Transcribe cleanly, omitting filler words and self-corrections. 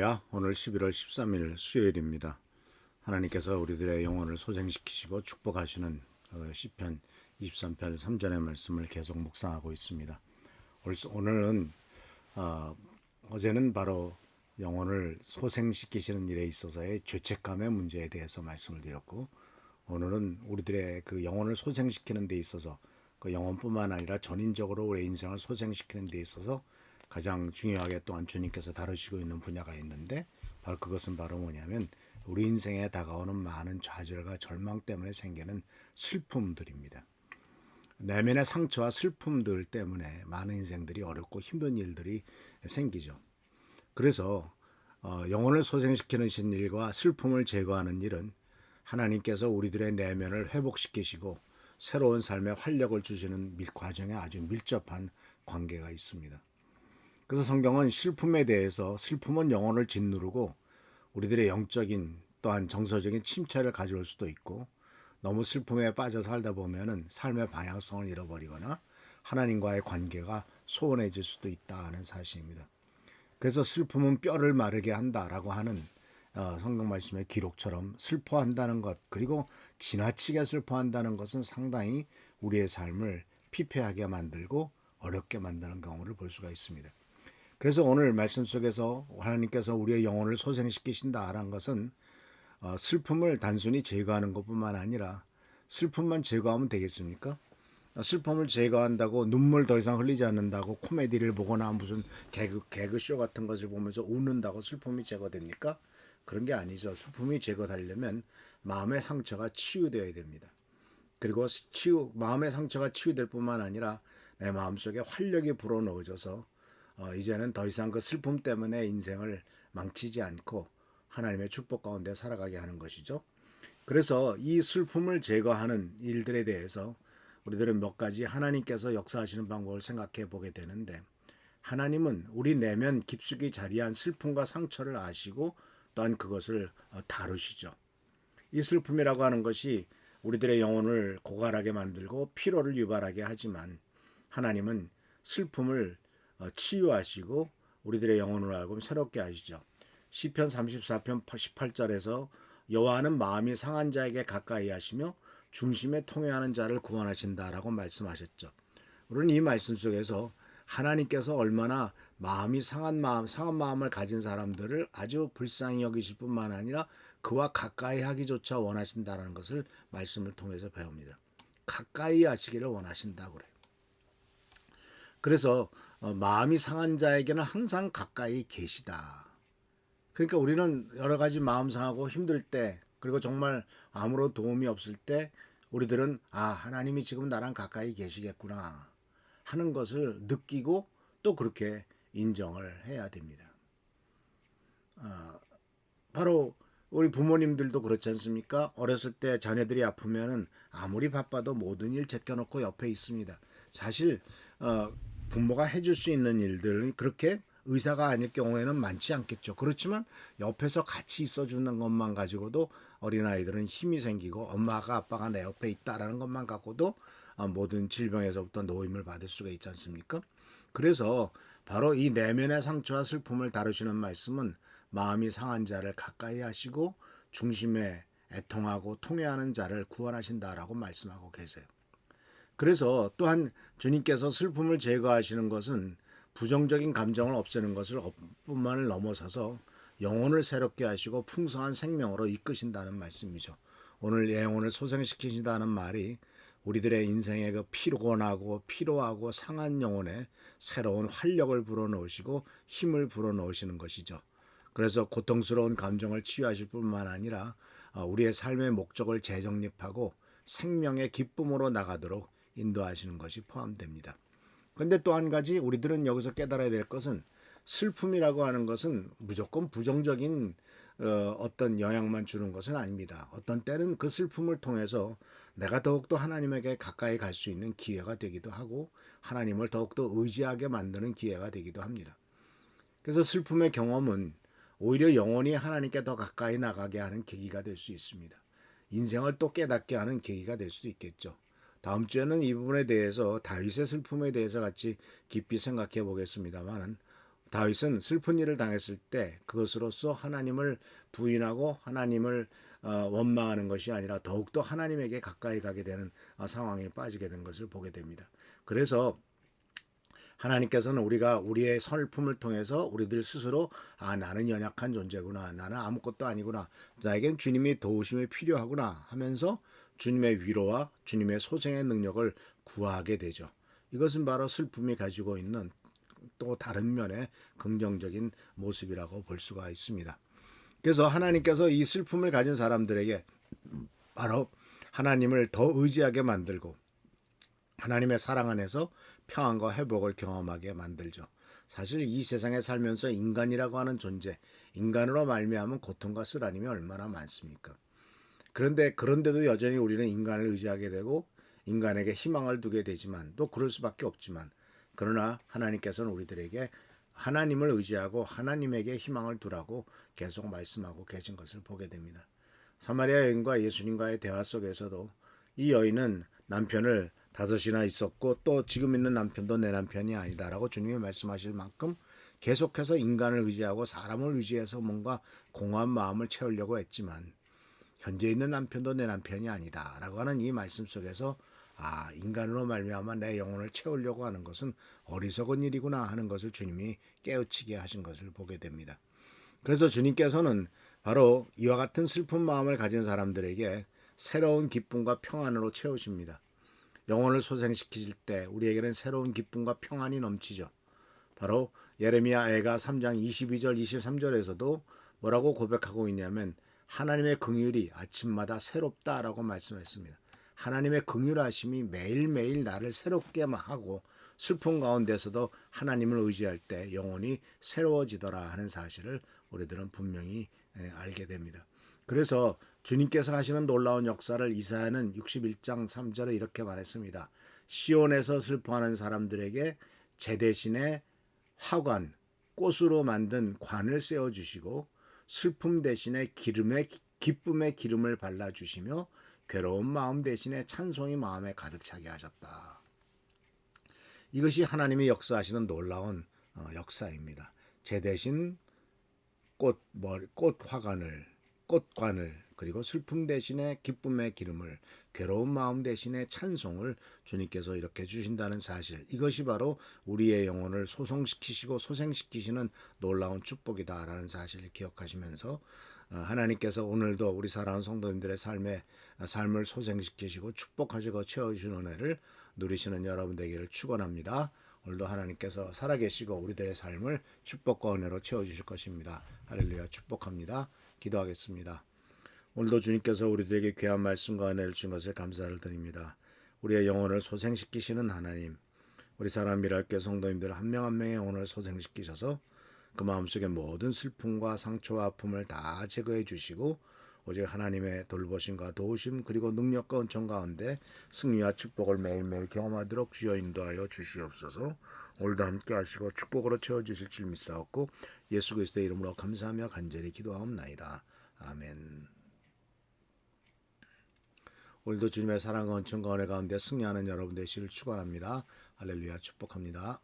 할렐루야. 오늘 11월 13일 수요일입니다. 하나님께서 우리들의 영혼을 소생시키시고 축복하시는 시편 23편 3절의 말씀을 계속 묵상하고 있습니다. 오늘은 어제는 바로 영혼을 소생시키시는 일에 있어서의 죄책감의 문제에 대해서 말씀을 드렸고, 오늘은 우리들의 그 영혼을 소생시키는 데 있어서 그 영혼뿐만 아니라 전인적으로 우리 인생을 소생시키는 데 있어서 가장 중요하게 또한 주님께서 다루시고 있는 분야가 있는데, 바로 그것은 바로 뭐냐면 우리 인생에 다가오는 많은 좌절과 절망 때문에 생기는 슬픔들입니다. 내면의 상처와 슬픔들 때문에 많은 인생들이 어렵고 힘든 일들이 생기죠. 그래서 영혼을 소생시키는 일과 슬픔을 제거하는 일은 하나님께서 우리들의 내면을 회복시키시고 새로운 삶의 활력을 주시는 과정에 아주 밀접한 관계가 있습니다. 그래서 성경은 슬픔에 대해서, 슬픔은 영혼을 짓누르고 우리들의 영적인 또한 정서적인 침체를 가져올 수도 있고, 너무 슬픔에 빠져 살다 보면은 삶의 방향성을 잃어버리거나 하나님과의 관계가 소원해질 수도 있다는 사실입니다. 그래서 슬픔은 뼈를 마르게 한다라고 하는 성경 말씀의 기록처럼 슬퍼한다는 것, 그리고 지나치게 슬퍼한다는 것은 상당히 우리의 삶을 피폐하게 만들고 어렵게 만드는 경우를 볼 수가 있습니다. 그래서 오늘 말씀 속에서 하나님께서 우리의 영혼을 소생시키신다라는 것은 슬픔을 단순히 제거하는 것뿐만 아니라, 슬픔만 제거하면 되겠습니까? 슬픔을 제거한다고 눈물 더 이상 흘리지 않는다고 코미디를 보거나 무슨 개그쇼 같은 것을 보면서 웃는다고 슬픔이 제거됩니까? 그런 게 아니죠. 슬픔이 제거되려면 마음의 상처가 치유되어야 됩니다. 그리고 마음의 상처가 치유될 뿐만 아니라 내 마음속에 활력이 불어넣어져서 이제는 더 이상 그 슬픔 때문에 인생을 망치지 않고 하나님의 축복 가운데 살아가게 하는 것이죠. 그래서 이 슬픔을 제거하는 일들에 대해서 우리들은 몇 가지 하나님께서 역사하시는 방법을 생각해 보게 되는데, 하나님은 우리 내면 깊숙이 자리한 슬픔과 상처를 아시고 또한 그것을 다루시죠. 이 슬픔이라고 하는 것이 우리들의 영혼을 고갈하게 만들고 피로를 유발하게 하지만, 하나님은 슬픔을 치유하시고 우리들의 영혼을 하여금 새롭게 하시죠. 시편 34편 18절에서 여호와는 마음이 상한 자에게 가까이 하시며 중심에 통회하는 자를 구원하신다라고 말씀하셨죠. 우리는 이 말씀 속에서 하나님께서 얼마나 마음이 상한 마음을 가진 사람들을 아주 불쌍히 여기실 뿐만 아니라 그와 가까이 하기조차 원하신다는 것을 말씀을 통해서 배웁니다. 가까이 하시기를 원하신다고 그래요. 그래서 마음이 상한 자에게는 항상 가까이 계시다. 그러니까 우리는 여러 가지 마음 상하고 힘들 때, 그리고 정말 아무런 도움이 없을 때 우리들은 하나님이 지금 나랑 가까이 계시겠구나 하는 것을 느끼고 또 그렇게 인정을 해야 됩니다. 바로 우리 부모님들도 그렇지 않습니까? 어렸을 때 자녀들이 아프면은 아무리 바빠도 모든 일 제껴놓고 옆에 있습니다. 사실 부모가 해줄 수 있는 일들은 그렇게 의사가 아닐 경우에는 많지 않겠죠. 그렇지만 옆에서 같이 있어주는 것만 가지고도 어린아이들은 힘이 생기고, 엄마가 아빠가 내 옆에 있다라는 것만 갖고도 모든 질병에서부터 노임을 받을 수가 있지 않습니까? 그래서 바로 이 내면의 상처와 슬픔을 다루시는 말씀은 마음이 상한 자를 가까이 하시고 중심에 애통하고 통회하는 자를 구원하신다라고 말씀하고 계세요. 그래서 또한 주님께서 슬픔을 제거하시는 것은 부정적인 감정을 없애는 것을 뿐만을 넘어서서 영혼을 새롭게 하시고 풍성한 생명으로 이끄신다는 말씀이죠. 오늘 영혼을 소생시키신다는 말이 우리들의 인생의 그 피로하고 상한 영혼에 새로운 활력을 불어넣으시고 힘을 불어넣으시는 것이죠. 그래서 고통스러운 감정을 치유하실 뿐만 아니라 우리의 삶의 목적을 재정립하고 생명의 기쁨으로 나가도록 인도하시는 것이 포함됩니다. 그런데 또 한 가지 우리들은 여기서 깨달아야 될 것은, 슬픔이라고 하는 것은 무조건 부정적인 어떤 영향만 주는 것은 아닙니다. 어떤 때는 그 슬픔을 통해서 내가 더욱더 하나님에게 가까이 갈 수 있는 기회가 되기도 하고, 하나님을 더욱더 의지하게 만드는 기회가 되기도 합니다. 그래서 슬픔의 경험은 오히려 영혼이 하나님께 더 가까이 나가게 하는 계기가 될 수 있습니다. 인생을 또 깨닫게 하는 계기가 될 수도 있겠죠. 다음 주에는 이 부분에 대해서, 다윗의 슬픔에 대해서 같이 깊이 생각해 보겠습니다만은, 다윗은 슬픈 일을 당했을 때 그것으로서 하나님을 부인하고 하나님을 원망하는 것이 아니라 더욱더 하나님에게 가까이 가게 되는 상황에 빠지게 된 것을 보게 됩니다. 그래서 하나님께서는 우리가 우리의 슬픔을 통해서 우리들 스스로 나는 연약한 존재구나, 나는 아무것도 아니구나, 나에겐 주님의 도우심이 필요하구나 하면서 주님의 위로와 주님의 소생의 능력을 구하게 되죠. 이것은 바로 슬픔이 가지고 있는 또 다른 면의 긍정적인 모습이라고 볼 수가 있습니다. 그래서 하나님께서 이 슬픔을 가진 사람들에게 바로 하나님을 더 의지하게 만들고 하나님의 사랑 안에서 평안과 회복을 경험하게 만들죠. 사실 이 세상에 살면서 인간이라고 하는 존재, 인간으로 말미암은 고통과 쓰라림이 얼마나 많습니까? 그런데도 여전히 우리는 인간을 의지하게 되고 인간에게 희망을 두게 되지만 또 그럴 수밖에 없지만 그러나 하나님께서는 우리들에게 하나님을 의지하고 하나님에게 희망을 두라고 계속 말씀하고 계신 것을 보게 됩니다. 사마리아 여인과 예수님과의 대화 속에서도 이 여인은 남편을 5이나 있었고 또 지금 있는 남편도 내 남편이 아니다라고 주님이 말씀하실 만큼 계속해서 인간을 의지하고 사람을 의지해서 뭔가 공허한 마음을 채우려고 했지만 현재 있는 남편도 내 남편이 아니다라고 하는 이 말씀 속에서 인간으로 말미암아 내 영혼을 채우려고 하는 것은 어리석은 일이구나 하는 것을 주님이 깨우치게 하신 것을 보게 됩니다. 그래서 주님께서는 바로 이와 같은 슬픈 마음을 가진 사람들에게 새로운 기쁨과 평안으로 채우십니다. 영혼을 소생시키실 때 우리에게는 새로운 기쁨과 평안이 넘치죠. 바로 예레미야애가 3장 22절 23절에서도 뭐라고 고백하고 있냐면 하나님의 긍휼이 아침마다 새롭다라고 말씀했습니다. 하나님의 긍휼하심이 매일매일 나를 새롭게 하고 슬픔 가운데서도 하나님을 의지할 때 영혼이 새로워지더라 하는 사실을 우리들은 분명히 알게 됩니다. 그래서 주님께서 하시는 놀라운 역사를 이사야는 61장 3절에 이렇게 말했습니다. 시온에서 슬퍼하는 사람들에게 제 대신에 화관, 꽃으로 만든 관을 세워주시고 슬픔 대신에 기쁨의 기름을 발라주시며 괴로운 마음 대신에 찬송이 마음에 가득 차게 하셨다. 이것이 하나님이 역사하시는 놀라운 역사입니다. 제 대신 꽃관을 그리고 슬픔 대신에 기쁨의 기름을 괴로운 마음 대신에 찬송을 주님께서 이렇게 주신다는 사실, 이것이 바로 우리의 영혼을 소성시키시고 소생시키시는 놀라운 축복이다라는 사실을 기억하시면서 하나님께서 오늘도 우리 사랑하는 성도님들의 삶을 소생시키시고 축복하시고 채워주시는 은혜를 누리시는 여러분 되기를 축원합니다. 오늘도 하나님께서 살아계시고 우리들의 삶을 축복과 은혜로 채워주실 것입니다. 할렐루야, 축복합니다. 기도하겠습니다. 오늘도 주님께서 우리들에게 귀한 말씀과 은혜를 주신 것을 감사를 드립니다. 우리의 영혼을 소생시키시는 하나님, 우리 사랑 미랄교 성도님들 한 명 한 명의 영혼을 소생시키셔서 그 마음속에 모든 슬픔과 상처와 아픔을 다 제거해 주시고 오직 하나님의 돌보심과 도우심 그리고 능력과 은총 가운데 승리와 축복을 매일매일 경험하도록 주여 인도하여 주시옵소서. 오늘도 함께 하시고 축복으로 채워주실 줄 믿사옵고 예수 그리스도의 이름으로 감사하며 간절히 기도하옵나이다. 아멘. 오늘도 주님의 사랑과 은총과 은혜 가운데 승리하는 여러분 되시길 축원합니다. 할렐루야, 축복합니다.